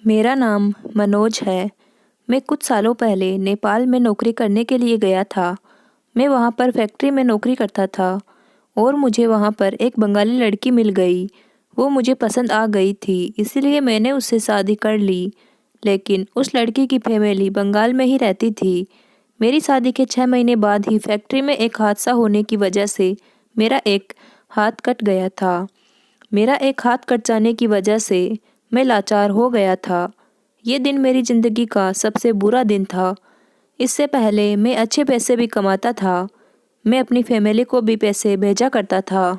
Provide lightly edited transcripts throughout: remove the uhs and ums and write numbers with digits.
मेरा नाम मनोज है। मैं कुछ सालों पहले नेपाल में नौकरी करने के लिए गया था। मैं वहाँ पर फैक्ट्री में नौकरी करता था और मुझे वहाँ पर एक बंगाली लड़की मिल गई। वो मुझे पसंद आ गई थी, इसीलिए मैंने उससे शादी कर ली। लेकिन उस लड़की की फैमिली बंगाल में ही रहती थी। मेरी शादी के 6 महीने बाद ही फैक्ट्री में एक हादसा होने की वजह से मेरा एक हाथ कट गया था। मेरा एक हाथ कट जाने की वजह से मैं लाचार हो गया था। ये दिन मेरी ज़िंदगी का सबसे बुरा दिन था। इससे पहले मैं अच्छे पैसे भी कमाता था। मैं अपनी फैमिली को भी पैसे भेजा करता था।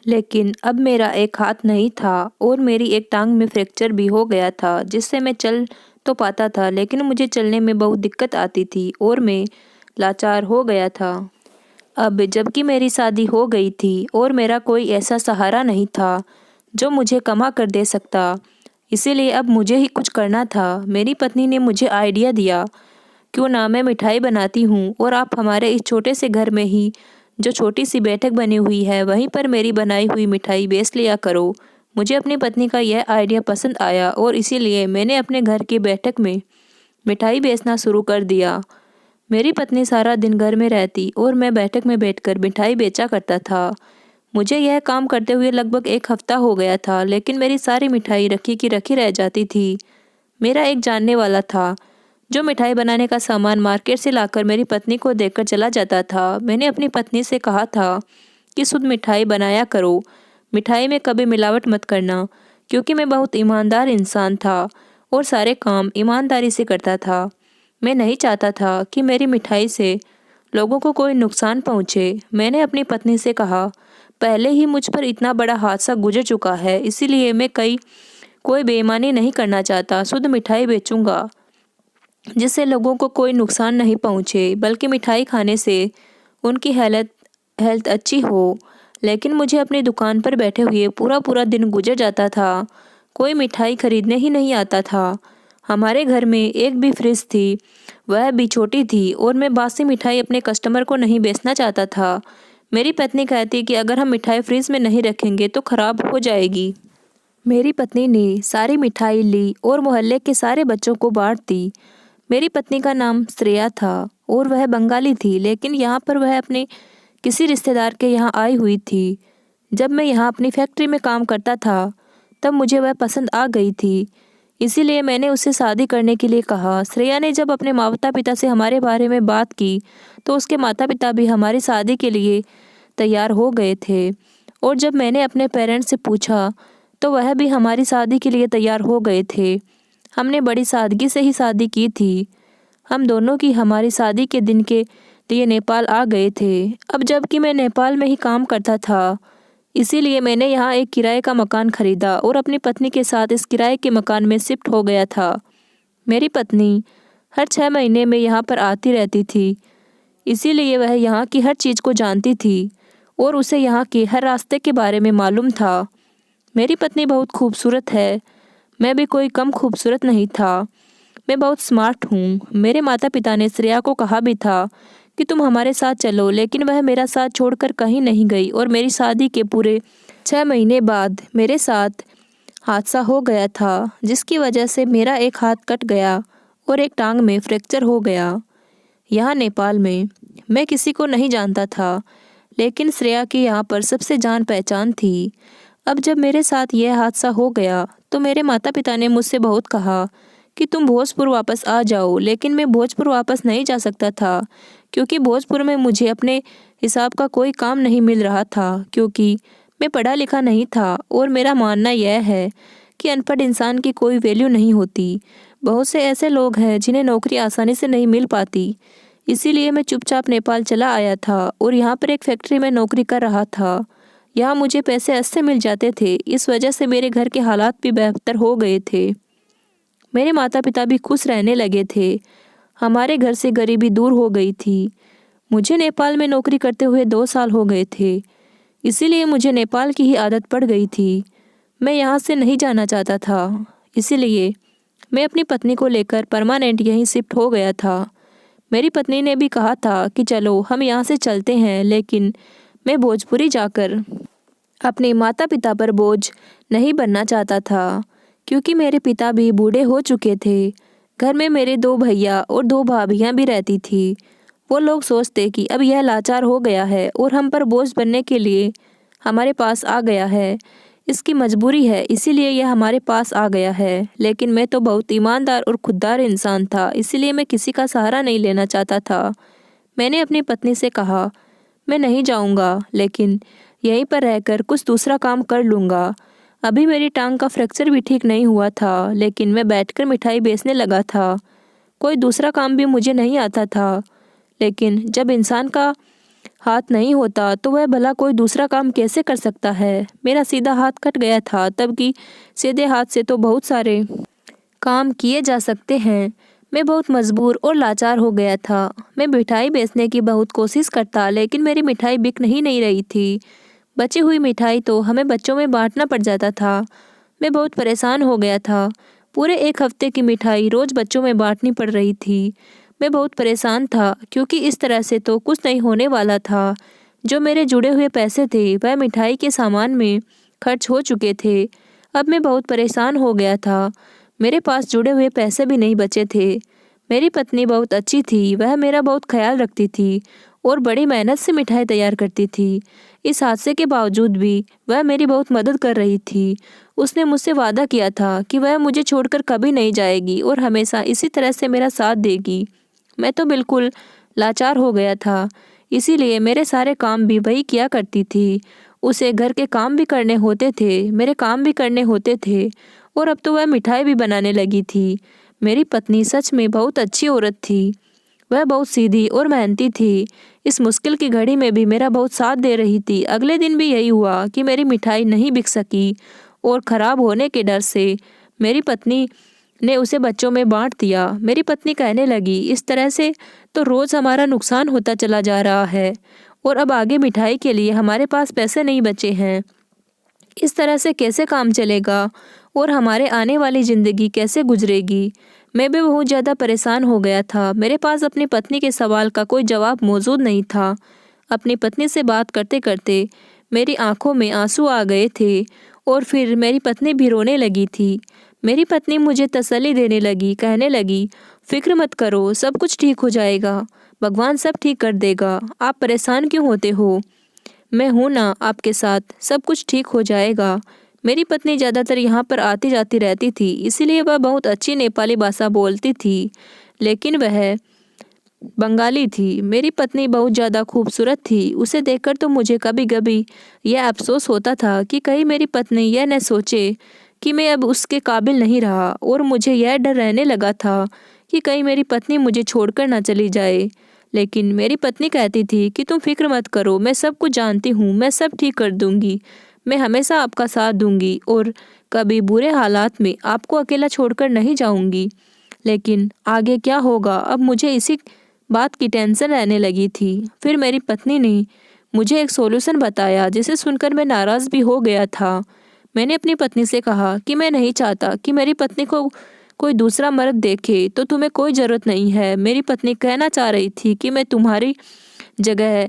लेकिन अब मेरा एक हाथ नहीं था और मेरी एक टांग में फ्रैक्चर भी हो गया था, जिससे मैं चल तो पाता था, लेकिन मुझे चलने में बहुत दिक्कत आती थी और मैं लाचार हो गया था। अब जबकि मेरी शादी हो गई थी और मेरा कोई ऐसा सहारा नहीं था जो मुझे कमा कर दे सकता, इसीलिए अब मुझे ही कुछ करना था। मेरी पत्नी ने मुझे आइडिया दिया, क्यों ना मैं मिठाई बनाती हूँ और आप हमारे इस छोटे से घर में ही जो छोटी सी बैठक बनी हुई है वहीं पर मेरी बनाई हुई मिठाई बेच लिया करो। मुझे अपनी पत्नी का यह आइडिया पसंद आया और इसीलिए मैंने अपने घर की बैठक में मिठाई बेचना शुरू कर दिया। मेरी पत्नी सारा दिन घर में रहती और मैं बैठक में बैठकर मिठाई बेचा करता था। मुझे यह काम करते हुए लगभग एक हफ्ता हो गया था, लेकिन मेरी सारी मिठाई रखी की रखी रह जाती थी। मेरा एक जानने वाला था जो मिठाई बनाने का सामान मार्केट से लाकर मेरी पत्नी को देकर चला जाता था। मैंने अपनी पत्नी से कहा था कि शुद्ध मिठाई बनाया करो, मिठाई में कभी मिलावट मत करना, क्योंकि मैं बहुत ईमानदार इंसान था और सारे काम ईमानदारी से करता था। मैं नहीं चाहता था कि मेरी मिठाई से लोगों को कोई नुकसान पहुंचे। मैंने अपनी पत्नी से कहा, पहले ही मुझ पर इतना बड़ा हादसा गुजर चुका है, इसीलिए मैं कोई बेईमानी नहीं करना चाहता। शुद्ध मिठाई बेचूंगा जिससे लोगों को कोई नुकसान नहीं पहुंचे, बल्कि मिठाई खाने से उनकी हेल्थ अच्छी हो। लेकिन मुझे अपनी दुकान पर बैठे हुए पूरा पूरा दिन गुजर जाता था। कोई मिठाई खरीदने ही नहीं आता था। हमारे घर में एक भी फ्रिज थी, वह भी छोटी थी, और मैं बासी मिठाई अपने कस्टमर को नहीं बेचना चाहता था। मेरी पत्नी कहती कि अगर हम मिठाई फ्रिज में नहीं रखेंगे तो खराब हो जाएगी। मेरी पत्नी ने सारी मिठाई ली और मोहल्ले के सारे बच्चों को बांट दी। मेरी पत्नी का नाम श्रेया था और वह बंगाली थी, लेकिन यहाँ पर वह अपने किसी रिश्तेदार के यहाँ आई हुई थी। जब मैं यहाँ अपनी फैक्ट्री में काम करता था तब मुझे वह पसंद आ गई थी, इसीलिए मैंने उससे शादी करने के लिए कहा। श्रेया ने जब अपने माता पिता से हमारे बारे में बात की तो उसके माता पिता भी हमारी शादी के लिए तैयार हो गए थे, और जब मैंने अपने पेरेंट्स से पूछा तो वह भी हमारी शादी के लिए तैयार हो गए थे। हमने बड़ी सादगी से ही शादी की थी। हम दोनों की हमारी शादी के दिन के लिए नेपाल आ गए थे। अब जबकि मैं नेपाल में ही काम करता था, इसीलिए मैंने यहाँ एक किराए का मकान खरीदा और अपनी पत्नी के साथ इस किराए के मकान में शिफ्ट हो गया था। मेरी पत्नी हर 6 महीने में यहाँ पर आती रहती थी, इसीलिए वह यहाँ की हर चीज़ को जानती थी और उसे यहाँ के हर रास्ते के बारे में मालूम था। मेरी पत्नी बहुत खूबसूरत है, मैं भी कोई कम खूबसूरत नहीं था। मैं बहुत स्मार्ट हूँ। मेरे माता पिता ने श्रेया को कहा भी था कि तुम हमारे साथ चलो, लेकिन वह मेरा साथ छोड़कर कहीं नहीं गई और मेरी शादी के पूरे 6 महीने बाद मेरे साथ हादसा हो गया था, जिसकी वजह से मेरा एक हाथ कट गया और एक टांग में फ्रैक्चर हो गया। यहाँ नेपाल में मैं किसी को नहीं जानता था, लेकिन श्रेया की यहाँ पर सबसे जान पहचान थी। अब जब मेरे साथ यह हादसा हो गया तो मेरे माता पिता ने मुझसे बहुत कहा कि तुम भोजपुर वापस आ जाओ, लेकिन मैं भोजपुर वापस नहीं जा सकता था, क्योंकि भोजपुर में मुझे अपने हिसाब का कोई काम नहीं मिल रहा था, क्योंकि मैं पढ़ा लिखा नहीं था और मेरा मानना यह है कि अनपढ़ इंसान की कोई वैल्यू नहीं होती। बहुत से ऐसे लोग हैं जिन्हें नौकरी आसानी से नहीं मिल पाती। इसीलिए मैं चुपचाप नेपाल चला आया था और यहाँ पर एक फैक्ट्री में नौकरी कर रहा था। यहाँ मुझे पैसे अच्छे मिल जाते थे, इस वजह से मेरे घर के हालात भी बेहतर हो गए थे। मेरे माता पिता भी खुश रहने लगे थे। हमारे घर से गरीबी दूर हो गई थी। मुझे नेपाल में नौकरी करते हुए 2 साल हो गए थे, इसीलिए मुझे नेपाल की ही आदत पड़ गई थी। मैं यहाँ से नहीं जाना चाहता था, इसीलिए मैं अपनी पत्नी को लेकर परमानेंट यहीं शिफ्ट हो गया था। मेरी पत्नी ने भी कहा था कि चलो हम यहाँ से चलते हैं, लेकिन मैं भोजपुरी जाकर अपने माता पिता पर बोझ नहीं बनना चाहता था, क्योंकि मेरे पिता भी बूढ़े हो चुके थे। घर में मेरे 2 भैया और 2 भाभियाँ भी रहती थी। वो लोग सोचते कि अब यह लाचार हो गया है और हम पर बोझ बनने के लिए हमारे पास आ गया है। इसकी मजबूरी है, इसीलिए यह हमारे पास आ गया है। लेकिन मैं तो बहुत ईमानदार और खुददार इंसान था, इसीलिए मैं किसी का सहारा नहीं लेना चाहता था। मैंने अपनी पत्नी से कहा, मैं नहीं जाऊंगा, लेकिन यहीं पर रहकर कुछ दूसरा काम कर लूँगा। अभी मेरी टांग का फ्रैक्चर भी ठीक नहीं हुआ था, लेकिन मैं बैठकर मिठाई बेचने लगा था। कोई दूसरा काम भी मुझे नहीं आता था, लेकिन जब इंसान का हाथ नहीं होता तो वह भला कोई दूसरा काम कैसे कर सकता है। मेरा सीधा हाथ कट गया था, तब कि सीधे हाथ से तो बहुत सारे काम किए जा सकते हैं। मैं बहुत मजबूर और लाचार हो गया था। मैं मिठाई बेचने की बहुत कोशिश करता, लेकिन मेरी मिठाई बिक नहीं रही थी। बची हुई मिठाई तो हमें बच्चों में बांटना पड़ जाता था। मैं बहुत परेशान हो गया था। पूरे 1 हफ्ते की मिठाई रोज़ बच्चों में बांटनी पड़ रही थी। मैं बहुत परेशान था, क्योंकि इस तरह से तो कुछ नहीं होने वाला था। जो मेरे जुड़े हुए पैसे थे वह मिठाई के सामान में खर्च हो चुके थे। अब मैं बहुत परेशान हो गया था। मेरे पास जुड़े हुए पैसे भी नहीं बचे थे। मेरी पत्नी बहुत अच्छी थी, वह मेरा बहुत ख्याल रखती थी और बड़ी मेहनत से मिठाई तैयार करती थी। इस हादसे के बावजूद भी वह मेरी बहुत मदद कर रही थी। उसने मुझसे वादा किया था कि वह मुझे छोड़कर कभी नहीं जाएगी और हमेशा इसी तरह से मेरा साथ देगी। मैं तो बिल्कुल लाचार हो गया था, इसीलिए मेरे सारे काम भी वही किया करती थी। उसे घर के काम भी करने होते थे, मेरे काम भी करने होते थे, और अब तो वह मिठाई भी बनाने लगी थी। मेरी पत्नी सच में बहुत अच्छी औरत थी। वह बहुत सीधी और मेहनती थी। इस मुश्किल की घड़ी में भी मेरा बहुत साथ दे रही थी। अगले दिन भी यही हुआ कि मेरी मिठाई नहीं बिक सकी और ख़राब होने के डर से मेरी पत्नी ने उसे बच्चों में बांट दिया। मेरी पत्नी कहने लगी, इस तरह से तो रोज़ हमारा नुकसान होता चला जा रहा है और अब आगे मिठाई के लिए हमारे पास पैसे नहीं बचे हैं। इस तरह से कैसे काम चलेगा और हमारे आने वाली ज़िंदगी कैसे गुजरेगी। मैं भी बहुत ज़्यादा परेशान हो गया था। मेरे पास अपनी पत्नी के सवाल का कोई जवाब मौजूद नहीं था। अपनी पत्नी से बात करते करते मेरी आंखों में आंसू आ गए थे और फिर मेरी पत्नी भी रोने लगी थी। मेरी पत्नी मुझे तसल्ली देने लगी, कहने लगी, फिक्र मत करो, सब कुछ ठीक हो जाएगा, भगवान सब ठीक कर देगा, आप परेशान क्यों होते हो, मैं हूँ ना आपके साथ, सब कुछ ठीक हो जाएगा। मेरी पत्नी ज़्यादातर यहाँ पर आती जाती रहती थी, इसीलिए वह बहुत अच्छी नेपाली भाषा बोलती थी, लेकिन वह बंगाली थी। मेरी पत्नी बहुत ज़्यादा खूबसूरत थी। उसे देखकर तो मुझे कभी कभी यह अफसोस होता था कि कहीं मेरी पत्नी यह न सोचे कि मैं अब उसके काबिल नहीं रहा, और मुझे यह डर रहने लगा था कि कहीं मेरी पत्नी मुझे छोड़कर ना चली जाए। लेकिन मेरी पत्नी कहती थी कि तुम फिक्र मत करो, मैं सब कुछ जानती हूँ, मैं सब ठीक कर दूँगी, मैं हमेशा आपका साथ दूँगी और कभी बुरे हालात में आपको अकेला छोड़कर नहीं जाऊँगी। लेकिन आगे क्या होगा, अब मुझे इसी बात की टेंशन रहने लगी थी। फिर मेरी पत्नी ने मुझे एक सॉल्यूशन बताया, जिसे सुनकर मैं नाराज़ भी हो गया था। मैंने अपनी पत्नी से कहा कि मैं नहीं चाहता कि मेरी पत्नी को कोई दूसरा मर्द देखे, तो तुम्हें कोई ज़रूरत नहीं है। मेरी पत्नी कहना चाह रही थी कि मैं तुम्हारी जगह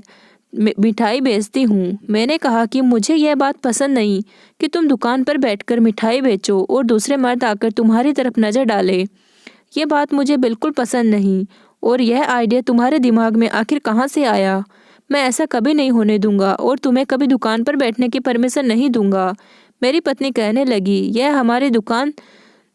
मिठाई बेचती हूँ। मैंने कहा कि मुझे यह बात पसंद नहीं कि तुम दुकान पर बैठकर मिठाई बेचो और दूसरे मर्द आकर तुम्हारी तरफ नज़र डाले। ये बात मुझे बिल्कुल पसंद नहीं, और यह आइडिया तुम्हारे दिमाग में आखिर कहाँ से आया। मैं ऐसा कभी नहीं होने दूंगा और तुम्हें कभी दुकान पर बैठने की परमिशन नहीं दूंगा। मेरी पत्नी कहने लगी, यह हमारी दुकान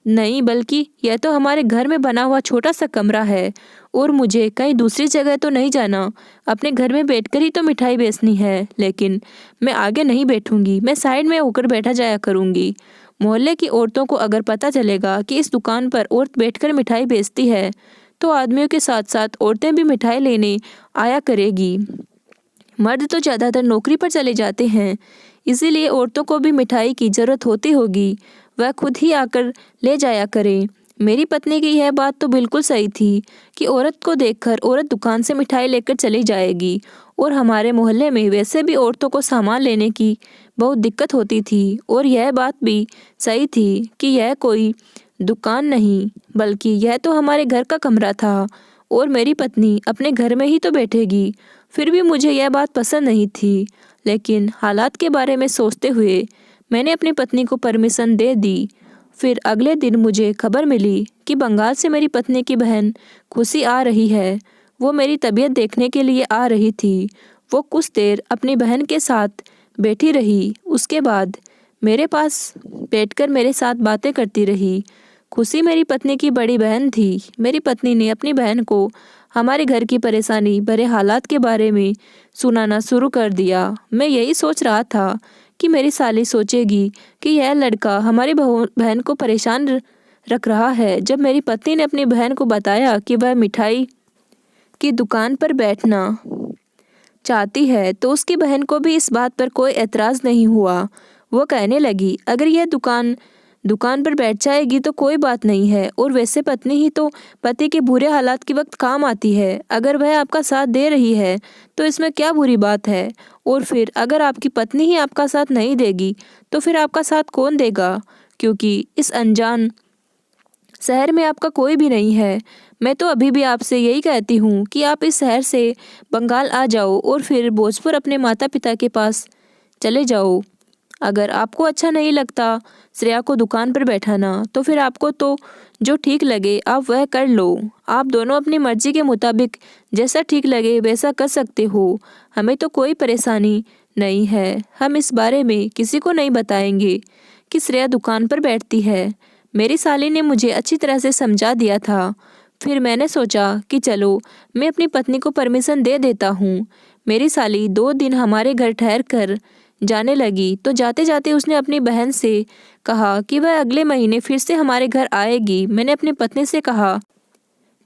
नहीं, बल्कि यह तो हमारे घर में बना हुआ छोटा सा कमरा है और मुझे कहीं दूसरी जगह तो नहीं जाना। अपने घर में बैठकर ही तो मिठाई बेचनी है। लेकिन मैं आगे नहीं बैठूंगी, मैं साइड में होकर बैठा जाया करूंगी। मोहल्ले की औरतों को अगर पता चलेगा कि इस दुकान पर औरत बैठकर मिठाई बेचती है, तो आदमियों के साथ साथ औरतें भी मिठाई लेने आया करेगी। मर्द तो ज़्यादातर नौकरी पर चले जाते हैं, इसीलिए औरतों को भी मिठाई की ज़रूरत होती होगी, वह खुद ही आकर ले जाया करें। मेरी पत्नी की यह बात तो बिल्कुल सही थी कि औरत को देखकर औरत दुकान से मिठाई लेकर चली जाएगी, और हमारे मोहल्ले में वैसे भी औरतों को सामान लेने की बहुत दिक्कत होती थी। और यह बात भी सही थी कि यह कोई दुकान नहीं, बल्कि यह तो हमारे घर का कमरा था और मेरी पत्नी अपने घर में ही तो बैठेगी। फिर भी मुझे यह बात पसंद नहीं थी, लेकिन हालात के बारे में सोचते हुए मैंने अपनी पत्नी को परमिशन दे दी। फिर अगले दिन मुझे खबर मिली कि बंगाल से मेरी पत्नी की बहन खुशी आ रही है। वो मेरी तबीयत देखने के लिए आ रही थी। वो कुछ देर अपनी बहन के साथ बैठी रही। उसके बाद मेरे पास बैठकर मेरे साथ बातें करती रही। खुशी मेरी पत्नी की बड़ी बहन थी। मेरी पत्नी ने अपनी बहन को हमारे घर की परेशानी भरे हालात के बारे में सुनाना शुरू कर दिया। मैं यही सोच रहा था कि मेरी साली सोचेगी कि यह लड़का हमारी बहन को परेशान रख रहा है। जब मेरी पत्नी ने अपनी बहन को बताया कि वह मिठाई की दुकान पर बैठना चाहती है तो उसकी बहन को भी इस बात पर कोई एतराज़ नहीं हुआ। वो कहने लगी, अगर यह दुकान पर बैठ जाएगी तो कोई बात नहीं है, और वैसे पत्नी ही तो पति के बुरे हालात के वक्त काम आती है। अगर वह आपका साथ दे रही है तो इसमें क्या बुरी बात है। और फिर अगर आपकी पत्नी ही आपका साथ नहीं देगी तो फिर आपका साथ कौन देगा, क्योंकि इस अनजान शहर में आपका कोई भी नहीं है। मैं तो अभी भी आपसे यही कहती हूँ कि आप इस शहर से बंगाल आ जाओ और फिर भोजपुर अपने माता पिता के पास चले जाओ। अगर आपको अच्छा नहीं लगता श्रेया को दुकान पर बैठाना तो फिर आपको तो जो ठीक लगे आप वह कर लो। आप दोनों अपनी मर्जी के मुताबिक जैसा ठीक लगे वैसा कर सकते हो। हमें तो कोई परेशानी नहीं है। हम इस बारे में किसी को नहीं बताएंगे कि श्रेया दुकान पर बैठती है। मेरी साली ने मुझे अच्छी तरह से समझा दिया था। फिर मैंने सोचा कि चलो मैं अपनी पत्नी को परमिशन दे देता हूँ। मेरी साली 2 दिन हमारे घर ठहर कर जाने लगी तो जाते जाते उसने अपनी बहन से कहा कि वह अगले महीने फिर से हमारे घर आएगी। मैंने अपनी पत्नी से कहा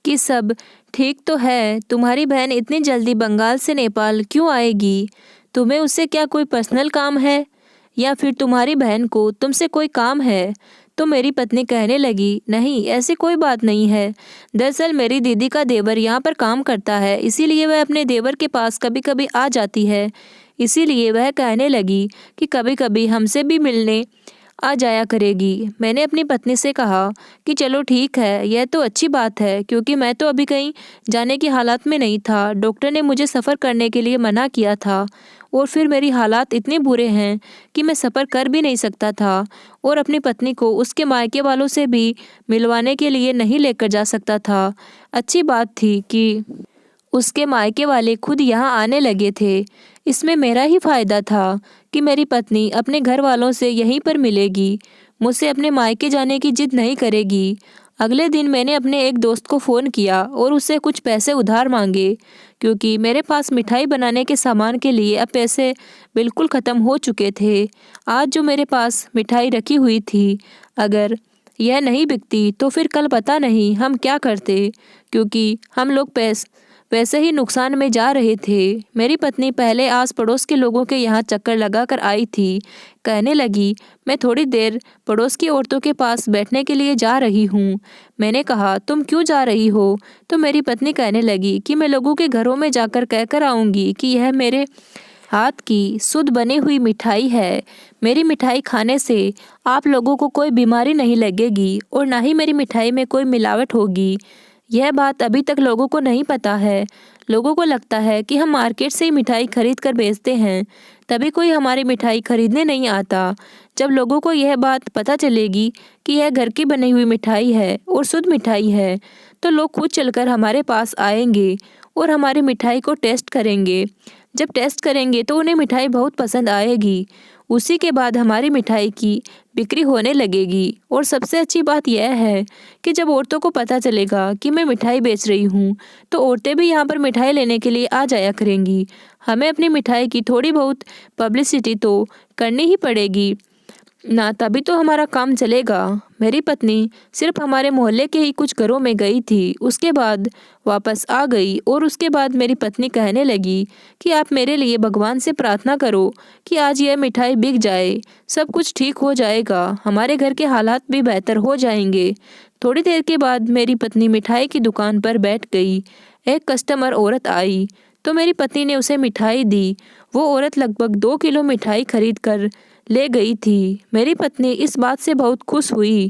कि सब ठीक तो है, तुम्हारी बहन इतनी जल्दी बंगाल से नेपाल क्यों आएगी? तुम्हें उससे क्या कोई पर्सनल काम है या फिर तुम्हारी बहन को तुमसे कोई काम है? तो मेरी पत्नी कहने लगी, नहीं ऐसी कोई बात नहीं है। दरअसल मेरी दीदी का देवर यहाँ पर काम करता है, इसीलिए वह अपने देवर के पास कभी कभी आ जाती है। इसीलिए वह कहने लगी कि कभी कभी हमसे भी मिलने आ जाया करेगी। मैंने अपनी पत्नी से कहा कि चलो ठीक है, यह तो अच्छी बात है, क्योंकि मैं तो अभी कहीं जाने की हालात में नहीं था। डॉक्टर ने मुझे सफ़र करने के लिए मना किया था और फिर मेरी हालात इतने बुरे हैं कि मैं सफ़र कर भी नहीं सकता था और अपनी पत्नी को उसके मायके वालों से भी मिलवाने के लिए नहीं लेकर जा सकता था। अच्छी बात थी कि उसके मायके वाले खुद यहाँ आने लगे थे। इसमें मेरा ही फ़ायदा था कि मेरी पत्नी अपने घर वालों से यहीं पर मिलेगी, मुझसे अपने मायके जाने की जिद नहीं करेगी। अगले दिन मैंने अपने एक दोस्त को फ़ोन किया और उससे कुछ पैसे उधार मांगे, क्योंकि मेरे पास मिठाई बनाने के सामान के लिए अब पैसे बिल्कुल ख़त्म हो चुके थे। आज जो मेरे पास मिठाई रखी हुई थी, अगर यह नहीं बिकती तो फिर कल पता नहीं हम क्या करते, क्योंकि हम लोग वैसे ही नुकसान में जा रहे थे। मेरी पत्नी पहले आस पड़ोस के लोगों के यहाँ चक्कर लगा कर आई थी। कहने लगी, मैं थोड़ी देर पड़ोस की औरतों के पास बैठने के लिए जा रही हूँ। मैंने कहा, तुम क्यों जा रही हो? तो मेरी पत्नी कहने लगी कि मैं लोगों के घरों में जाकर कहकर आऊँगी कि यह मेरे हाथ की शुद्ध बनी हुई मिठाई है। मेरी मिठाई खाने से आप लोगों को कोई बीमारी नहीं लगेगी और ना ही मेरी मिठाई में कोई मिलावट होगी। यह बात अभी तक लोगों को नहीं पता है। लोगों को लगता है कि हम मार्केट से ही मिठाई खरीद कर बेचते हैं, तभी कोई हमारी मिठाई खरीदने नहीं आता। जब लोगों को यह बात पता चलेगी कि यह घर की बनी हुई मिठाई है और शुद्ध मिठाई है, तो लोग खुद चलकर हमारे पास आएंगे और हमारी मिठाई को टेस्ट करेंगे। जब टेस्ट करेंगे तो उन्हें मिठाई बहुत पसंद आएगी। उसी के बाद हमारी मिठाई की बिक्री होने लगेगी। और सबसे अच्छी बात यह है कि जब औरतों को पता चलेगा कि मैं मिठाई बेच रही हूँ, तो औरतें भी यहाँ पर मिठाई लेने के लिए आ जाया करेंगी। हमें अपनी मिठाई की थोड़ी बहुत पब्लिसिटी तो करनी ही पड़ेगी ना, तभी तो हमारा काम चलेगा। मेरी पत्नी सिर्फ हमारे मोहल्ले के ही कुछ घरों में गई थी, उसके बाद वापस आ गई। और उसके बाद मेरी पत्नी कहने लगी कि आप मेरे लिए भगवान से प्रार्थना करो कि आज यह मिठाई बिक जाए, सब कुछ ठीक हो जाएगा, हमारे घर के हालात भी बेहतर हो जाएंगे। थोड़ी देर के बाद मेरी पत्नी मिठाई की दुकान पर बैठ गई। एक कस्टमर औरत आई तो मेरी पत्नी ने उसे मिठाई दी। वो औरत लगभग 2 किलो मिठाई खरीद कर ले गई थी। मेरी पत्नी इस बात से बहुत खुश हुई।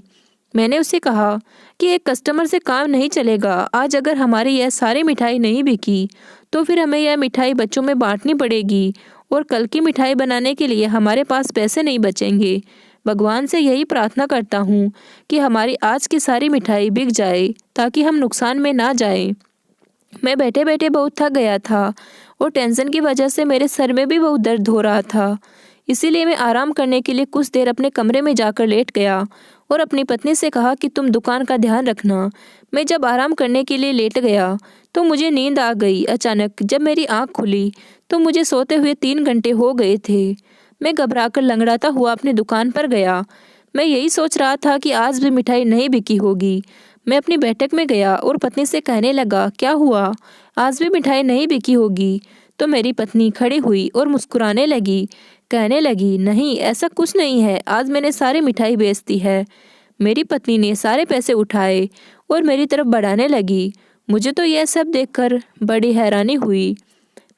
मैंने उसे कहा कि एक कस्टमर से काम नहीं चलेगा। आज अगर हमारी यह सारी मिठाई नहीं बिकी तो फिर हमें यह मिठाई बच्चों में बांटनी पड़ेगी और कल की मिठाई बनाने के लिए हमारे पास पैसे नहीं बचेंगे। भगवान से यही प्रार्थना करता हूँ कि हमारी आज की सारी मिठाई बिक जाए ताकि हम नुकसान में ना जाएं। मैं बैठे बैठे बहुत थक गया था और टेंशन की वजह से मेरे सर में भी बहुत दर्द हो रहा था। इसीलिए मैं आराम करने के लिए कुछ देर अपने कमरे में जाकर लेट गया और अपनी पत्नी से कहा कि तुम दुकान का ध्यान रखना। मैं जब आराम करने के लिए लेट गया तो मुझे नींद आ गई। अचानक जब मेरी आँख खुली तो मुझे सोते हुए 3 घंटे हो गए थे। मैं घबराकर लंगड़ाता हुआ अपनी दुकान पर गया। मैं यही सोच रहा था कि आज भी मिठाई नहीं बिकी होगी। मैं अपनी बैठक में गया और पत्नी से कहने लगा, क्या हुआ, आज भी मिठाई नहीं बिकी होगी? तो मेरी पत्नी खड़ी हुई और मुस्कुराने लगी, कहने लगी, नहीं ऐसा कुछ नहीं है, आज मैंने सारी मिठाई बेच दी है। मेरी पत्नी ने सारे पैसे उठाए और मेरी तरफ बढ़ाने लगी। मुझे तो यह सब देखकर बड़ी हैरानी हुई।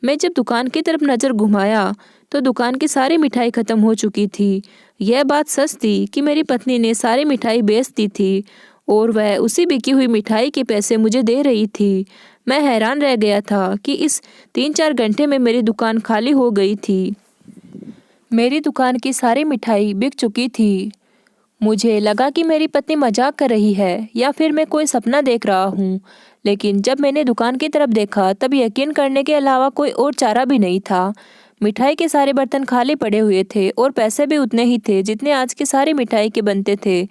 मैं जब दुकान की तरफ नज़र घुमाया तो दुकान की सारी मिठाई खत्म हो चुकी थी। यह बात सच थी कि मेरी पत्नी ने सारी मिठाई बेच दी थी और वह उसी बिकी हुई मिठाई के पैसे मुझे दे रही थी। मैं हैरान रह गया था कि इस 3-4 घंटे में मेरी दुकान खाली हो गई थी। मेरी दुकान की सारी मिठाई बिक चुकी थी। मुझे लगा कि मेरी पत्नी मजाक कर रही है या फिर मैं कोई सपना देख रहा हूँ, लेकिन जब मैंने दुकान की तरफ देखा तब यकीन करने के अलावा कोई और चारा भी नहीं था। मिठाई के सारे बर्तन खाली पड़े हुए थे और पैसे भी उतने ही थे जितने आज की सारी मिठाई के बनते थे।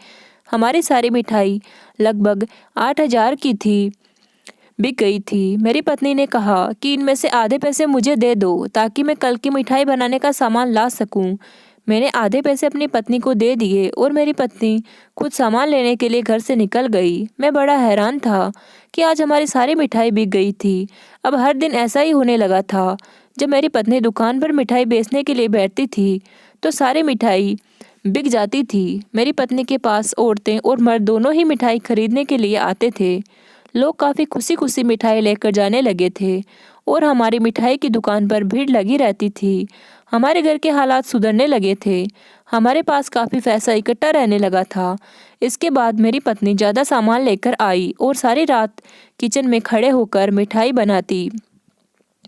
हमारी सारी मिठाई लगभग 8,000 की थी, बिक गई थी। मेरी पत्नी ने कहा कि इनमें से आधे पैसे मुझे दे दो ताकि मैं कल की मिठाई बनाने का सामान ला सकूं। मैंने आधे पैसे अपनी पत्नी को दे दिए और मेरी पत्नी खुद सामान लेने के लिए घर से निकल गई। मैं बड़ा हैरान था कि आज हमारी सारी मिठाई बिक गई थी। अब हर दिन ऐसा ही होने लगा था। जब मेरी पत्नी दुकान पर मिठाई बेचने के लिए बैठती थी तो सारी मिठाई बिक जाती थी। मेरी पत्नी के पास औरतें और मर्द दोनों ही मिठाई खरीदने के लिए आते थे। लोग काफ़ी खुशी खुशी मिठाई लेकर जाने लगे थे और हमारी मिठाई की दुकान पर भीड़ लगी रहती थी। हमारे घर के हालात सुधरने लगे थे। हमारे पास काफ़ी पैसा इकट्ठा रहने लगा था। इसके बाद मेरी पत्नी ज़्यादा सामान लेकर आई और सारी रात किचन में खड़े होकर मिठाई बनाती।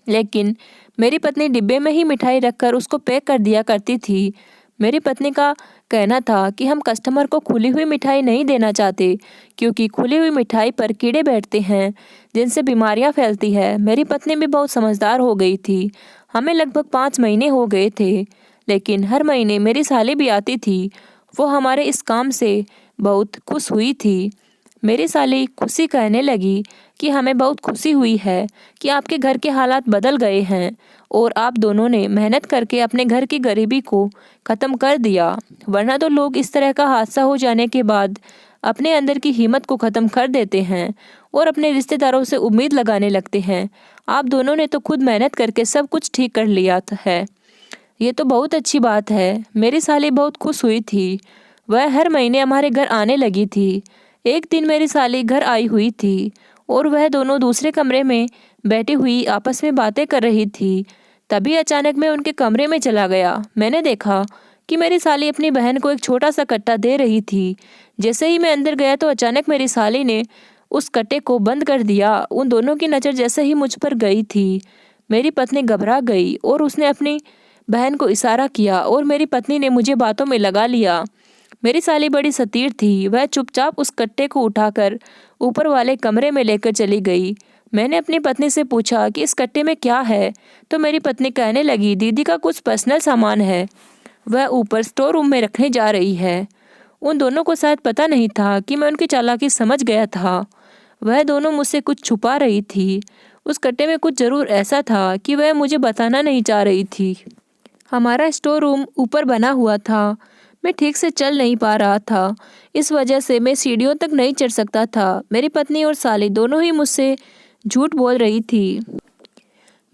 लेकिन मेरी पत्नी डिब्बे में ही मिठाई रखकर उसको पैक कर दिया करती थी। मेरी पत्नी का कहना था कि हम कस्टमर को खुली हुई मिठाई नहीं देना चाहते क्योंकि खुली हुई मिठाई पर कीड़े बैठते हैं जिनसे बीमारियां फैलती है। मेरी पत्नी भी बहुत समझदार हो गई थी। हमें लगभग 5 महीने हो गए थे, लेकिन हर महीने मेरी साली भी आती थी। वो हमारे इस काम से बहुत खुश हुई थी। मेरी साली खुशी कहने लगी कि हमें बहुत खुशी हुई है कि आपके घर के हालात बदल गए हैं और आप दोनों ने मेहनत करके अपने घर की गरीबी को ख़त्म कर दिया, वरना तो लोग इस तरह का हादसा हो जाने के बाद अपने अंदर की हिम्मत को ख़त्म कर देते हैं और अपने रिश्तेदारों से उम्मीद लगाने लगते हैं। आप दोनों ने तो खुद मेहनत करके सब कुछ ठीक कर लिया है। ये तो बहुत अच्छी बात है। मेरी साली बहुत खुश हुई थी। वह हर महीने हमारे घर आने लगी थी। एक दिन मेरी साली घर आई हुई थी और वह दोनों दूसरे कमरे में बैठी हुई आपस में बातें कर रही थी। तभी अचानक मैं उनके कमरे में चला गया। मैंने देखा कि मेरी साली अपनी बहन को एक छोटा सा कट्टा दे रही थी। जैसे ही मैं अंदर गया तो अचानक मेरी साली ने उस कट्टे को बंद कर दिया। उन दोनों की नज़र जैसे ही मुझ पर गई थी, मेरी पत्नी घबरा गई और उसने अपनी बहन को इशारा किया और मेरी पत्नी ने मुझे बातों में लगा लिया। मेरी साली बड़ी सतीर थी। वह चुपचाप उस कट्टे को उठाकर ऊपर वाले कमरे में लेकर चली गई। मैंने अपनी पत्नी से पूछा कि इस कट्टे में क्या है, तो मेरी पत्नी कहने लगी, दीदी का कुछ पर्सनल सामान है, वह ऊपर स्टोर रूम में रखने जा रही है। उन दोनों को शायद पता नहीं था कि मैं उनकी चालाकी समझ गया था। वह दोनों मुझसे कुछ छुपा रही थी। उस कट्टे में कुछ ज़रूर ऐसा था कि वह मुझे बताना नहीं चाह रही थी। हमारा स्टोर रूम ऊपर बना हुआ था। मैं ठीक से चल नहीं पा रहा था। इस वजह से मैं सीढ़ियों तक नहीं चढ़ सकता था। मेरी पत्नी और साली दोनों ही मुझसे झूठ बोल रही थी।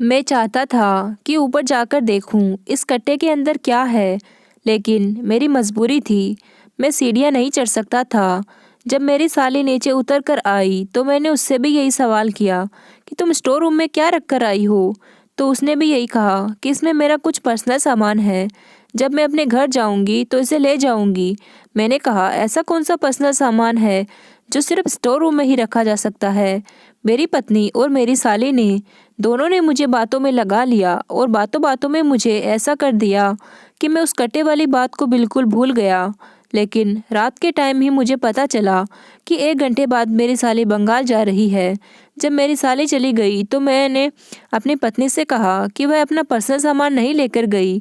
मैं चाहता था कि ऊपर जाकर देखूं इस कट्टे के अंदर क्या है, लेकिन मेरी मजबूरी थी। मैं सीढ़ियां नहीं चढ़ सकता था। जब मेरी साली नीचे उतर कर आई तो मैंने उससे भी यही सवाल किया कि तुम स्टोर रूम में क्या रख कर आई हो, तो उसने भी यही कहा कि इसमें मेरा कुछ पर्सनल सामान है, जब मैं अपने घर जाऊंगी तो इसे ले जाऊंगी। मैंने कहा, ऐसा कौन सा पर्सनल सामान है जो सिर्फ स्टोर रूम में ही रखा जा सकता है। मेरी पत्नी और मेरी साली ने दोनों ने मुझे बातों में लगा लिया और बातों बातों में मुझे ऐसा कर दिया कि मैं उस कट्टे वाली बात को बिल्कुल भूल गया। लेकिन रात के टाइम ही मुझे पता चला कि 1 घंटे बाद मेरी साली बंगाल जा रही है। जब मेरी साली चली गई तो मैंने अपनी पत्नी से कहा कि वह अपना पर्सनल सामान नहीं लेकर गई।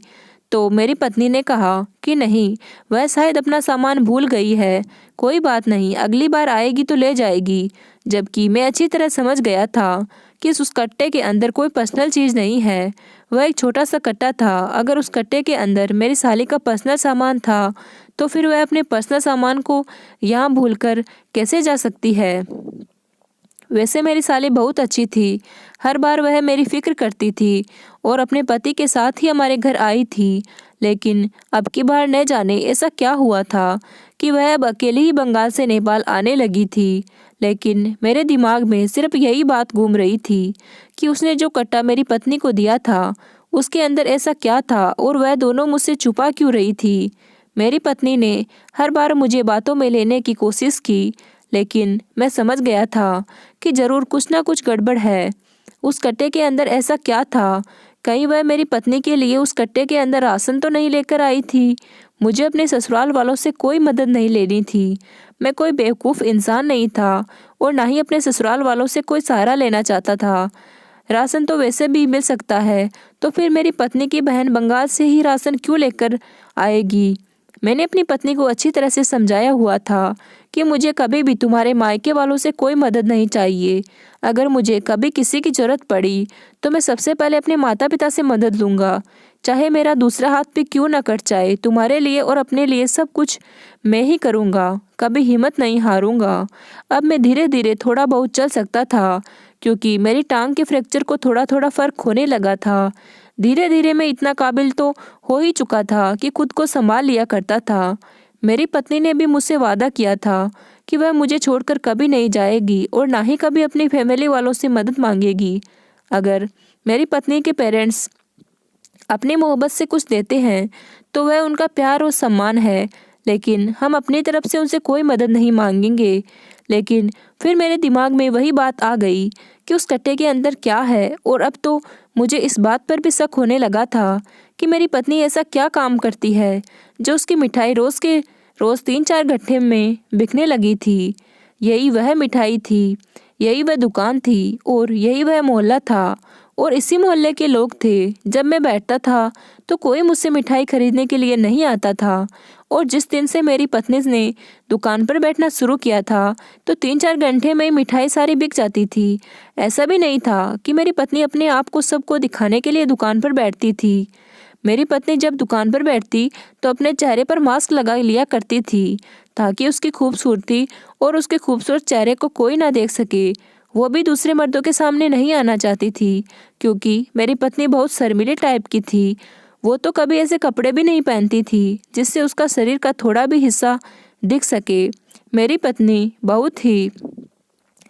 तो मेरी पत्नी ने कहा कि नहीं, वह शायद अपना सामान भूल गई है, कोई बात नहीं, अगली बार आएगी तो ले जाएगी। जबकि मैं अच्छी तरह समझ गया था कि उस कट्टे के अंदर कोई पर्सनल चीज़ नहीं है, वह एक छोटा सा कट्टा था। अगर उस कट्टे के अंदर मेरी साली का पर्सनल सामान था तो फिर वह अपने पर्सनल सामान को यहाँ भूलकर कैसे जा सकती है। वैसे मेरी साली बहुत अच्छी थी, हर बार वह मेरी फिक्र करती थी और अपने पति के साथ ही हमारे घर आई थी। लेकिन अब की बार न जाने ऐसा क्या हुआ था कि वह अब अकेली ही बंगाल से नेपाल आने लगी थी। लेकिन मेरे दिमाग में सिर्फ यही बात घूम रही थी कि उसने जो कट्टा मेरी पत्नी को दिया था उसके अंदर ऐसा क्या था और वह दोनों मुझसे छुपा क्यों रही थी। मेरी पत्नी ने हर बार मुझे बातों में लेने की कोशिश की, लेकिन मैं समझ गया था कि ज़रूर कुछ ना कुछ गड़बड़ है। उस कट्टे के अंदर ऐसा क्या था? कहीं वह मेरी पत्नी के लिए उस कट्टे के अंदर राशन तो नहीं लेकर आई थी? मुझे अपने ससुराल वालों से कोई मदद नहीं लेनी थी। मैं कोई बेवकूफ़ इंसान नहीं था और ना ही अपने ससुराल वालों से कोई सहारा लेना चाहता था। राशन तो वैसे भी मिल सकता है, तो फिर मेरी पत्नी की बहन बंगाल से ही राशन क्यों लेकर आएगी? मैंने अपनी पत्नी को अच्छी तरह से समझाया हुआ था कि मुझे कभी भी तुम्हारे मायके वालों से कोई मदद नहीं चाहिए। अगर मुझे कभी किसी की ज़रूरत पड़ी तो मैं सबसे पहले अपने माता पिता से मदद लूँगा, चाहे मेरा दूसरा हाथ भी क्यों न कट जाए। तुम्हारे लिए और अपने लिए सब कुछ मैं ही करूँगा, कभी हिम्मत नहीं हारूँगा। अब मैं धीरे धीरे थोड़ा बहुत चल सकता था क्योंकि मेरी टांग के फ्रैक्चर को थोड़ा थोड़ा फ़र्क होने लगा था। धीरे धीरे मैं इतना काबिल तो हो ही चुका था कि खुद को संभाल लिया करता था। मेरी पत्नी ने भी मुझसे वादा किया था कि वह मुझे छोड़कर कभी नहीं जाएगी और ना ही कभी अपनी फैमिली वालों से मदद मांगेगी। अगर मेरी पत्नी के पेरेंट्स अपनी मोहब्बत से कुछ देते हैं तो वह उनका प्यार और सम्मान है, लेकिन हम अपनी तरफ से उनसे कोई मदद नहीं मांगेंगे। लेकिन फिर मेरे दिमाग में वही बात आ गई कि उस कट्टे के अंदर क्या है, और अब तो मुझे इस बात पर भी शक होने लगा था कि मेरी पत्नी ऐसा क्या काम करती है जो उसकी मिठाई रोज़ 3-4 घंटे में बिकने लगी थी। यही वह मिठाई थी, यही वह दुकान थी और यही वह मोहल्ला था और इसी मोहल्ले के लोग थे। जब मैं बैठता था तो कोई मुझसे मिठाई खरीदने के लिए नहीं आता था, और जिस दिन से मेरी पत्नी ने दुकान पर बैठना शुरू किया था तो 3-4 घंटे में ही मिठाई सारी बिक जाती थी। ऐसा भी नहीं था कि मेरी पत्नी अपने आप को सबको दिखाने के लिए दुकान पर बैठती थी। मेरी पत्नी जब दुकान पर बैठती तो अपने चेहरे पर मास्क लगा लिया करती थी ताकि उसकी खूबसूरती और उसके खूबसूरत चेहरे को कोई ना देख सके। वो भी दूसरे मर्दों के सामने नहीं आना चाहती थी क्योंकि मेरी पत्नी बहुत शर्मीली टाइप की थी। वो तो कभी ऐसे कपड़े भी नहीं पहनती थी जिससे उसका शरीर का थोड़ा भी हिस्सा दिख सके। मेरी पत्नी बहुत ही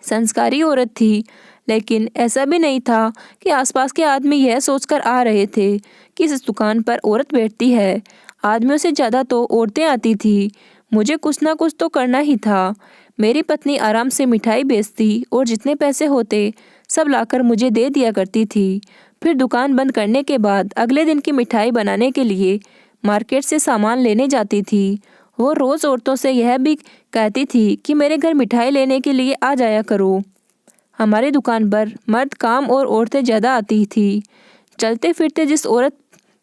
संस्कारी औरत थी, लेकिन ऐसा भी नहीं था कि आसपास के आदमी यह सोचकर आ रहे थे कि इस दुकान पर औरत बैठती है। आदमियों से ज़्यादा तो औरतें आती थी। मुझे कुछ ना कुछ तो करना ही था। मेरी पत्नी आराम से मिठाई बेचती और जितने पैसे होते सब लाकर मुझे दे दिया करती थी। फिर दुकान बंद करने के बाद अगले दिन की मिठाई बनाने के लिए मार्केट से सामान लेने जाती थी। वो रोज़ औरतों से यह भी कहती थी कि मेरे घर मिठाई लेने के लिए आ जाया करो। हमारी दुकान पर मर्द काम और औरतें ज़्यादा आती थी। चलते फिरते जिस औरत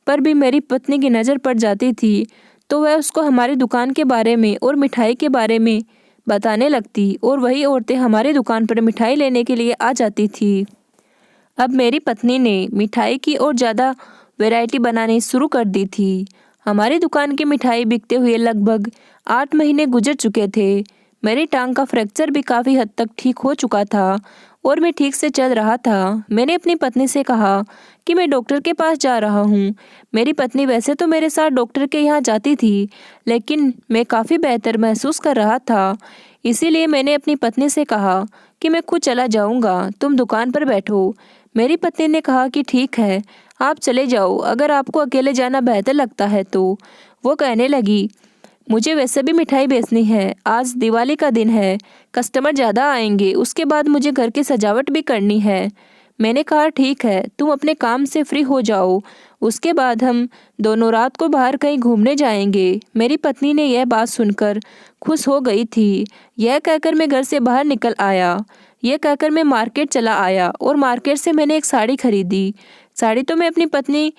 पर भी मेरी पत्नी की नज़र पड़ जाती थी तो वह उसको हमारी दुकान के बारे में और मिठाई के बारे में बताने लगती, और वही औरतें हमारी दुकान पर मिठाई लेने के लिए आ जाती थी। अब मेरी पत्नी ने मिठाई की और ज़्यादा वैरायटी बनानी शुरू कर दी थी। हमारी दुकान की मिठाई बिकते हुए लगभग 8 महीने गुजर चुके थे। मेरी टांग का फ्रैक्चर भी काफ़ी हद तक ठीक हो चुका था और मैं ठीक से चल रहा था। मैंने अपनी पत्नी से कहा कि मैं डॉक्टर के पास जा रहा हूँ। मेरी पत्नी वैसे तो मेरे साथ डॉक्टर के यहाँ जाती थी, लेकिन मैं काफ़ी बेहतर महसूस कर रहा था। इसीलिए मैंने अपनी पत्नी से कहा कि मैं खुद चला जाऊँगा, तुम दुकान पर बैठो। मेरी पत्नी ने कहा कि ठीक है, आप चले जाओ, अगर आपको अकेले जाना बेहतर लगता है तो। वो कहने लगी, मुझे वैसे भी मिठाई बेचनी है, आज दिवाली का दिन है, कस्टमर ज़्यादा आएंगे, उसके बाद मुझे घर की सजावट भी करनी है। मैंने कहा ठीक है, तुम अपने काम से फ्री हो जाओ, उसके बाद हम दोनों रात को बाहर कहीं घूमने जाएंगे। मेरी पत्नी ने यह बात सुनकर खुश हो गई थी। यह कहकर मैं घर से बाहर निकल आया। यह कहकर मैं मार्केट चला आया और मार्केट से मैंने एक साड़ी खरीदी। साड़ी तो मैं अपनी पत्नी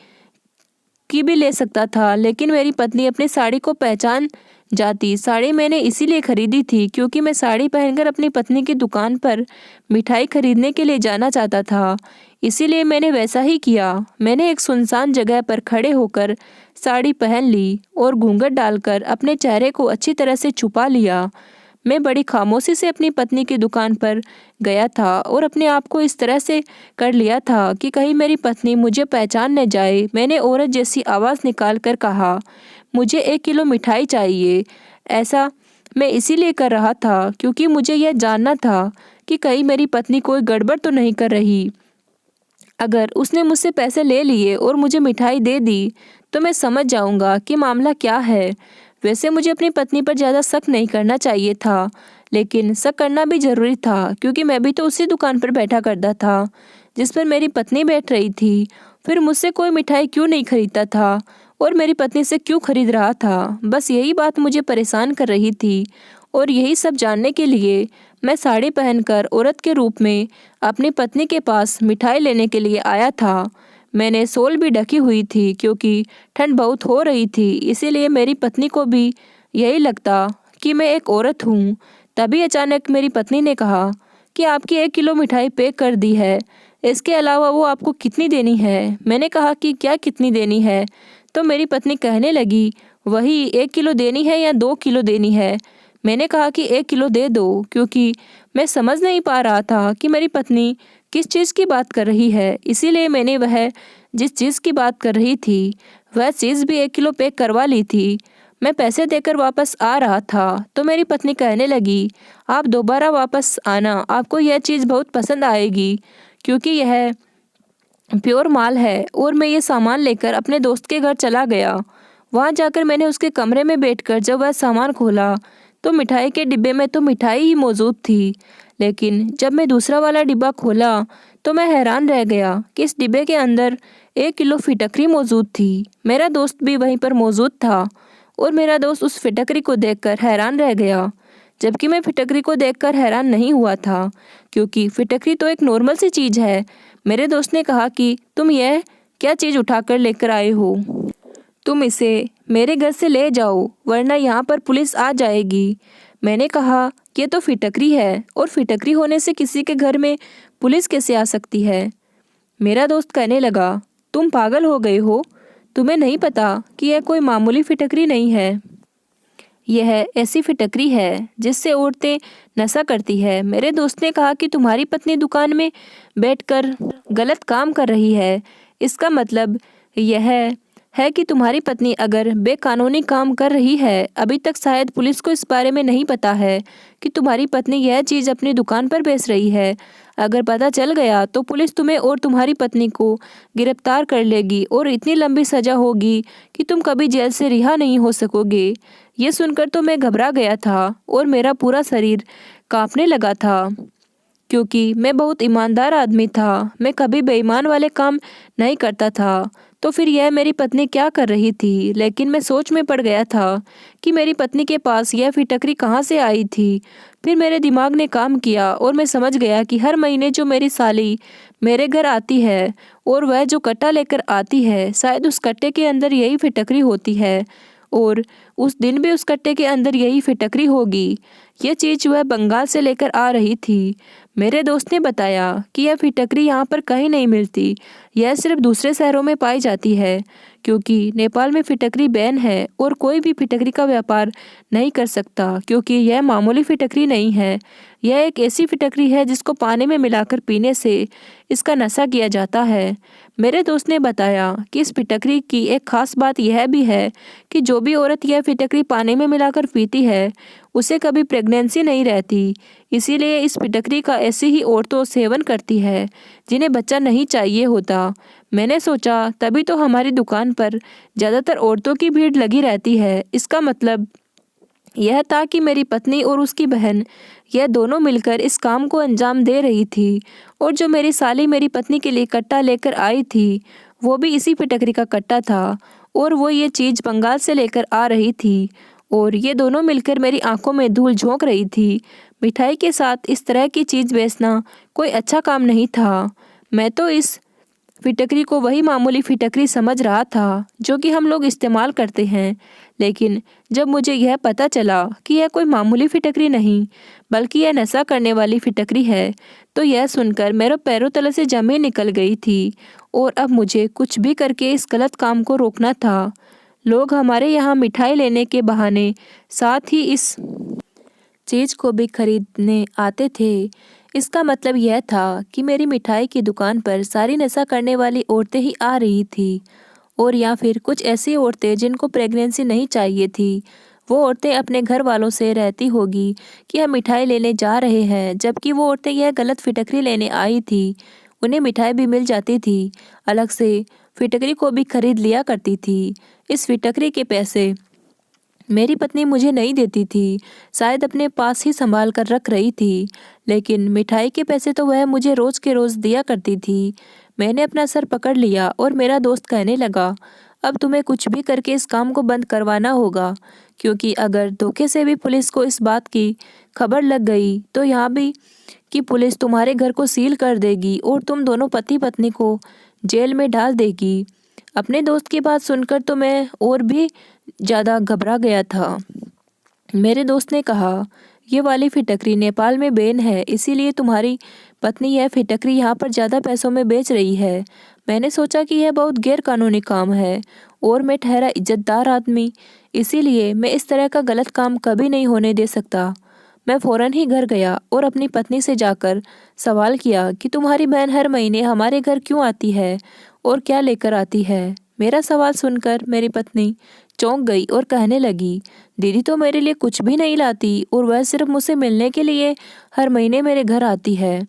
की भी ले सकता था, लेकिन मेरी पत्नी अपनी साड़ी को पहचान जाती। साड़ी मैंने इसीलिए खरीदी थी क्योंकि मैं साड़ी पहनकर अपनी पत्नी की दुकान पर मिठाई खरीदने के लिए जाना चाहता था। इसीलिए मैंने वैसा ही किया। मैंने एक सुनसान जगह पर खड़े होकर साड़ी पहन ली और घूंघट डालकर अपने चेहरे को अच्छी तरह से छुपा लिया। मैं बड़ी खामोशी से अपनी पत्नी की दुकान पर गया था और अपने आप को इस तरह से कर लिया था कि कहीं मेरी पत्नी मुझे पहचान न जाए। मैंने औरत जैसी आवाज़ निकाल कर कहा, मुझे 1 किलो मिठाई चाहिए। ऐसा मैं इसीलिए कर रहा था क्योंकि मुझे यह जानना था कि कहीं मेरी पत्नी कोई गड़बड़ तो नहीं कर रही। अगर उसने मुझसे पैसे ले लिए और मुझे मिठाई दे दी तो मैं समझ जाऊंगा कि मामला क्या है। वैसे मुझे अपनी पत्नी पर ज़्यादा शक नहीं करना चाहिए था, लेकिन शक करना भी ज़रूरी था क्योंकि मैं भी तो उसी दुकान पर बैठा करता था जिस पर मेरी पत्नी बैठ रही थी। फिर मुझसे कोई मिठाई क्यों नहीं खरीदता था और मेरी पत्नी से क्यों खरीद रहा था? बस यही बात मुझे परेशान कर रही थी और यही सब जानने के लिए मैं साड़ी पहनकर औरत के रूप में अपनी पत्नी के पास मिठाई लेने के लिए आया था। मैंने शॉल भी ढकी हुई थी क्योंकि ठंड बहुत हो रही थी, इसीलिए मेरी पत्नी को भी यही लगता कि मैं एक औरत हूँ। तभी अचानक मेरी पत्नी ने कहा कि आपकी 1 किलो मिठाई पैक कर दी है, इसके अलावा वो आपको कितनी देनी है? मैंने कहा कि क्या कितनी देनी है? तो मेरी पत्नी कहने लगी, वही 1 किलो देनी है या 2 किलो देनी है? मैंने कहा कि 1 किलो दे दो क्योंकि मैं समझ नहीं पा रहा था कि मेरी पत्नी किस चीज़ की बात कर रही है। इसीलिए मैंने वह जिस चीज़ की बात कर रही थी वह चीज़ भी 1 किलो पैक करवा ली थी। मैं पैसे देकर वापस आ रहा था तो मेरी पत्नी कहने लगी, आप दोबारा वापस आना, आपको यह चीज़ बहुत पसंद आएगी क्योंकि यह प्योर माल है। और मैं ये सामान लेकर अपने दोस्त के घर चला गया। वहाँ जाकर मैंने उसके कमरे में बैठकर जब वह सामान खोला तो मिठाई के डिब्बे में तो मिठाई ही मौजूद थी, लेकिन जब मैं दूसरा वाला डिब्बा खोला तो मैं हैरान रह गया कि इस डिब्बे के अंदर 1 किलो फिटकरी मौजूद थी। मेरा दोस्त भी वहीं पर मौजूद था और मेरा दोस्त उस फिटकरी को देखकर हैरान रह गया, जबकि मैं फिटकरी को देखकर हैरान नहीं हुआ था क्योंकि फिटकरी तो एक नॉर्मल सी चीज़ है। मेरे दोस्त ने कहा कि तुम यह क्या चीज़ उठाकर लेकर आए हो? तुम इसे मेरे घर से ले जाओ वरना यहाँ पर पुलिस आ जाएगी। मैंने कहा ये तो फिटकरी है और फिटकरी होने से किसी के घर में पुलिस कैसे आ सकती है? मेरा दोस्त कहने लगा, तुम पागल हो गए हो? तुम्हें नहीं पता कि यह कोई मामूली फिटकरी नहीं है। यह ऐसी फिटकरी है जिससे औरतें नशा करती है। मेरे दोस्त ने कहा कि तुम्हारी पत्नी दुकान में बैठकर गलत काम कर रही है। इसका मतलब यह है कि तुम्हारी पत्नी अगर बेकानूनी काम कर रही है, अभी तक शायद पुलिस को इस बारे में नहीं पता है कि तुम्हारी पत्नी यह चीज़ अपनी दुकान पर बेच रही है। अगर पता चल गया तो पुलिस तुम्हें और तुम्हारी पत्नी को गिरफ्तार कर लेगी और इतनी लंबी सज़ा होगी कि तुम कभी जेल से रिहा नहीं हो सकोगे। ये सुनकर तो मैं घबरा गया था और मेरा पूरा शरीर कांपने लगा था क्योंकि मैं बहुत ईमानदार आदमी था। मैं कभी बेईमान वाले काम नहीं करता था। तो फिर यह मेरी पत्नी क्या कर रही थी? लेकिन मैं सोच में पड़ गया था कि मेरी पत्नी के पास यह फिटकरी कहाँ से आई थी। फिर मेरे दिमाग ने काम किया और मैं समझ गया कि हर महीने जो मेरी साली मेरे घर आती है और वह जो कट्टा लेकर आती है, शायद उस कट्टे के अंदर यही फिटकरी होती है और उस दिन भी उस कट्टे के अंदर यही फिटकरी होगी। ये चीज़ वह बंगाल से लेकर आ रही थी। मेरे दोस्त ने बताया कि यह फिटकरी यहाँ पर कहीं नहीं मिलती, यह सिर्फ दूसरे शहरों में पाई जाती है क्योंकि नेपाल में फिटकरी बैन है और कोई भी फिटकरी का व्यापार नहीं कर सकता क्योंकि यह मामूली फिटकरी नहीं है। यह एक ऐसी फिटकरी है जिसको पानी में मिलाकर पीने से इसका नशा किया जाता है। मेरे दोस्त ने बताया कि इस फिटकरी की एक खास बात यह भी है कि जो भी औरत यह फिटकरी पानी में मिलाकर पीती है उसे कभी प्रेगनेंसी नहीं रहती। इसीलिए इस फिटकरी का ऐसी ही औरतों सेवन करती है जिन्हें बच्चा नहीं चाहिए होता। मैंने सोचा तभी तो हमारी दुकान पर ज़्यादातर औरतों की भीड़ लगी रहती है। इसका मतलब यह था कि मेरी पत्नी और उसकी बहन, यह दोनों मिलकर इस काम को अंजाम दे रही थी। और जो मेरी साली मेरी पत्नी के लिए कट्टा लेकर आई थी, वो भी इसी फिटकरी का कट्टा था। और वो ये चीज़ बंगाल से लेकर आ रही थी। और ये दोनों मिलकर मेरी आंखों में धूल झोंक रही थी। मिठाई के साथ इस तरह की चीज़ बेचना कोई अच्छा काम नहीं था। मैं तो इस फिटकरी को वही मामूली फिटकरी समझ रहा था जो कि हम लोग इस्तेमाल करते हैं। लेकिन जब मुझे यह पता चला कि यह कोई मामूली फिटकरी नहीं बल्कि यह नशा करने वाली फिटकरी है, तो यह सुनकर मेरे पैरों तले से जमीन निकल गई थी। और अब मुझे कुछ भी करके इस गलत काम को रोकना था। लोग हमारे यहाँ मिठाई लेने के बहाने साथ ही इस चीज़ को भी खरीदने आते थे। इसका मतलब यह था कि मेरी मिठाई की दुकान पर सारी नशा करने वाली औरतें ही आ रही थी। और या फिर कुछ ऐसी औरतें जिनको प्रेगनेंसी नहीं चाहिए थी, वो औरतें अपने घर वालों से रहती होगी कि हम मिठाई लेने जा रहे हैं, जबकि वो औरतें यह गलत फिटकरी लेने आई थी। उन्हें मिठाई भी मिल जाती थी, अलग से फिटकरी को भी खरीद लिया करती थी। इस फिटकरी के पैसे मेरी पत्नी मुझे नहीं देती थी, शायद अपने पास ही संभाल कर रख रही थी। लेकिन मिठाई के पैसे तो वह मुझे रोज़ के रोज़ दिया करती थी। मैंने अपना सर पकड़ लिया और मेरा दोस्त कहने लगा, अब तुम्हें कुछ भी करके इस काम को बंद करवाना होगा, क्योंकि अगर धोखे से भी पुलिस को इस बात की खबर लग गई तो यहाँ भी कि पुलिस तुम्हारे घर को सील कर देगी और तुम दोनों पति पत्नी को जेल में डाल देगी। अपने दोस्त की बात सुनकर तो मैं और भी ज़्यादा घबरा गया था। मेरे दोस्त ने कहा, ये वाली फिटकरी नेपाल में बैन है, इसीलिए तुम्हारी पत्नी यह फिटकरी यहाँ पर ज़्यादा पैसों में बेच रही है। मैंने सोचा कि यह बहुत गैर कानूनी काम है और मैं ठहरा इज्जतदार आदमी, इसीलिए मैं इस तरह का गलत काम कभी नहीं होने दे सकता। मैं फ़ौरन ही घर गया और अपनी पत्नी से जाकर सवाल किया कि तुम्हारी बहन हर महीने हमारे घर क्यों आती है और क्या लेकर आती है। मेरा सवाल सुनकर मेरी पत्नी चौंक गई और कहने लगी, दीदी तो मेरे लिए कुछ भी नहीं लाती और वह सिर्फ मुझसे मिलने के लिए हर महीने मेरे घर आती है।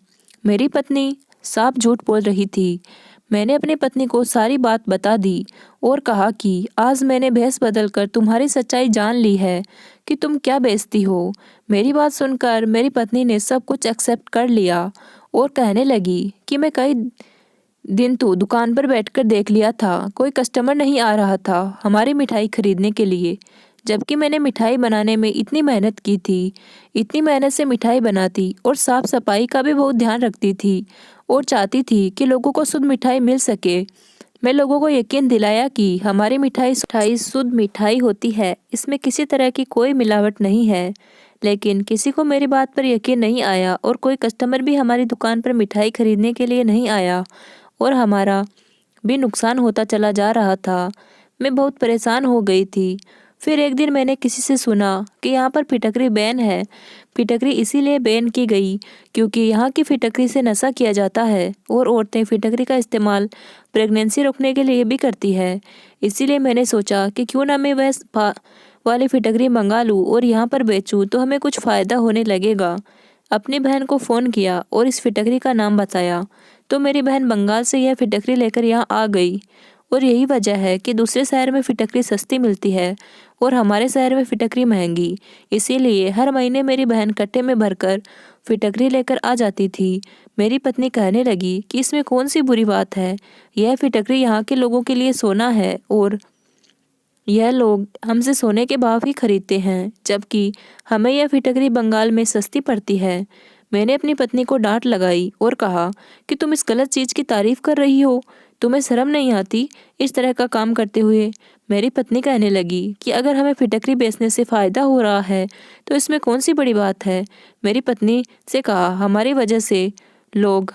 मेरी पत्नी साफ झूठ बोल रही थी। मैंने अपनी पत्नी को सारी बात बता दी और कहा कि आज मैंने भेस बदलकर तुम्हारी सच्चाई जान ली है कि तुम क्या बेचती हो। मेरी बात सुनकर मेरी पत्नी ने सब कुछ एक्सेप्ट कर लिया और कहने लगी कि मैं कई दिन तो दुकान पर बैठकर देख लिया था, कोई कस्टमर नहीं आ रहा था हमारी मिठाई खरीदने के लिए, जबकि मैंने मिठाई बनाने में इतनी मेहनत की थी, इतनी मेहनत से मिठाई बनाती और साफ सफाई का भी बहुत ध्यान रखती थी और चाहती थी कि लोगों को शुद्ध मिठाई मिल सके। मैं लोगों को यकीन दिलाया कि हमारी मिठाई शुद्ध मिठाई होती है, इसमें किसी तरह की कोई मिलावट नहीं है। लेकिन किसी को मेरी बात पर यकीन नहीं आया और कोई कस्टमर भी हमारी दुकान पर मिठाई खरीदने के लिए नहीं आया और हमारा भी नुकसान होता चला जा रहा था। मैं बहुत परेशान हो गई थी। फिर एक दिन मैंने किसी से सुना कि यहाँ पर फिटकरी बैन है। फिटकरी इसीलिए बैन की गई क्योंकि यहाँ की फिटकरी से नशा किया जाता है और औरतें फिटकरी का इस्तेमाल प्रेगनेंसी रोकने के लिए भी करती है। इसीलिए मैंने सोचा कि क्यों ना मैं वाली फिटकरी मंगा लूँ और यहाँ पर बेचूँ तो हमें कुछ फ़ायदा होने लगेगा। अपनी बहन को फ़ोन किया और इस फिटकरी का नाम बताया तो मेरी बहन बंगाल से यह फिटकरी लेकर यहाँ आ गई। और यही वजह है कि दूसरे शहर में फिटकरी सस्ती मिलती है और हमारे शहर में फिटकरी महंगी। इसीलिए हर महीने मेरी बहन कट्टे में भरकर फिटकरी लेकर आ जाती थी। मेरी पत्नी कहने लगी कि इसमें कौन सी बुरी बात है, यह फिटकरी यहाँ के लोगों के लिए सोना है और यह लोग हमसे सोने के भाव ही खरीदते हैं, जबकि हमें यह फिटकरी बंगाल में सस्ती पड़ती है। मैंने अपनी पत्नी को डांट लगाई और कहा कि तुम इस गलत चीज़ की तारीफ कर रही हो, तुम्हें शर्म नहीं आती इस तरह का काम करते हुए। मेरी पत्नी कहने लगी कि अगर हमें फिटकरी बेचने से फ़ायदा हो रहा है तो इसमें कौन सी बड़ी बात है। मेरी पत्नी से कहा, हमारी वजह से लोग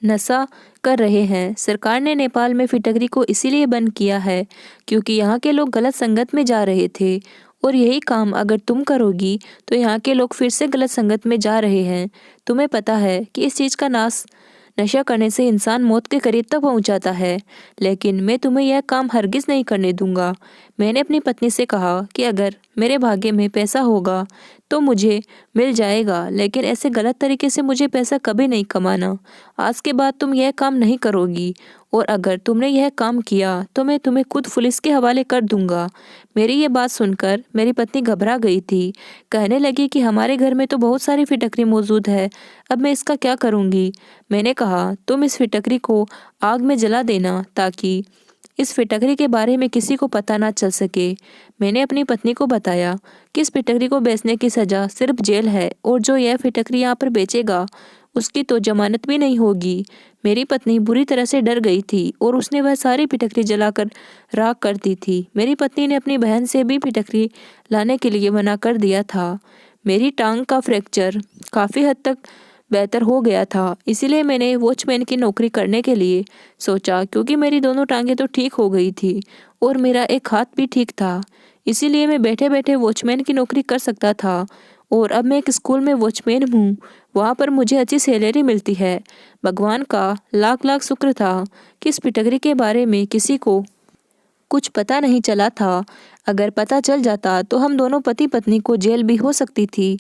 नशा कर रहे हैं। सरकार ने नेपाल में फिटकरी को इसीलिए बंद किया है क्योंकि यहाँ के लोग गलत संगत में जा रहे थे और यही काम अगर तुम करोगी तो यहाँ के लोग फिर से गलत संगत में जा रहे हैं। तुम्हें पता है कि इस चीज़ का नशा करने से इंसान मौत के करीब तक पहुँच जाता है, लेकिन मैं तुम्हें यह काम हरगिज़ नहीं करने दूंगा। मैंने अपनी पत्नी से कहा कि अगर मेरे भाग्य में पैसा होगा तो मुझे मिल जाएगा, लेकिन ऐसे गलत तरीके से मुझे पैसा कभी नहीं कमाना। आज के बाद तुम यह काम नहीं करोगी, और अगर तुमने यह काम किया तो मैं तुम्हें खुद पुलिस के हवाले कर दूंगा। मेरी ये बात सुनकर मेरी पत्नी घबरा गई थी। कहने लगी कि हमारे घर में तो बहुत सारी फिटकरी मौजूद है, अब मैं इसका क्या करूँगी। मैंने कहा, तुम इस फिटकरी को आग में जला देना ताकि इस फिटकरी के बारे में किसी को पता ना चल सके। मैंने अपनी पत्नी को बताया कि इस फिटकरी को बेचने की सज़ा सिर्फ जेल है, और जो यह फिटकरी यहाँ पर बेचेगा उसकी तो जमानत भी नहीं होगी। मेरी पत्नी बुरी तरह से डर गई थी और उसने वह सारी फिटकरी जलाकर राख कर दी थी। मेरी पत्नी ने अपनी बहन से भी फिटकरी लाने के लिए मना कर दिया था। मेरी टांग का फ्रैक्चर काफ़ी हद तक बेहतर हो गया था, इसीलिए मैंने वॉचमैन की नौकरी करने के लिए सोचा, क्योंकि मेरी दोनों टांगें तो ठीक हो गई थी और मेरा एक हाथ भी ठीक था। इसीलिए मैं बैठे बैठे वॉचमैन की नौकरी कर सकता था, और अब मैं एक स्कूल में वॉचमैन हूँ। वहाँ पर मुझे अच्छी सैलरी मिलती है। भगवान का लाख लाख शुक्र था कि इस फिटकरी के बारे में किसी को कुछ पता नहीं चला था। अगर पता चल जाता तो हम दोनों पति पत्नी को जेल भी हो सकती थी।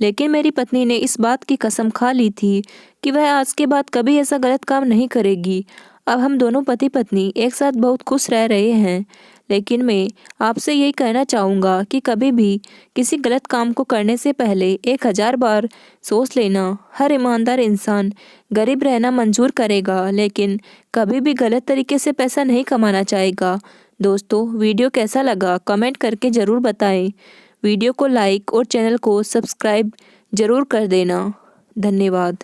लेकिन मेरी पत्नी ने इस बात की कसम खा ली थी कि वह आज के बाद कभी ऐसा गलत काम नहीं करेगी। अब हम दोनों पति पत्नी एक साथ बहुत खुश रह रहे हैं। लेकिन मैं आपसे यही कहना चाहूँगा कि कभी भी किसी गलत काम को करने से पहले 1000 बार सोच लेना। हर ईमानदार इंसान गरीब रहना मंजूर करेगा, लेकिन कभी भी गलत तरीके से पैसा नहीं कमाना चाहेगा। दोस्तों, वीडियो कैसा लगा कमेंट करके ज़रूर बताएं। वीडियो को लाइक और चैनल को सब्सक्राइब ज़रूर कर देना। धन्यवाद।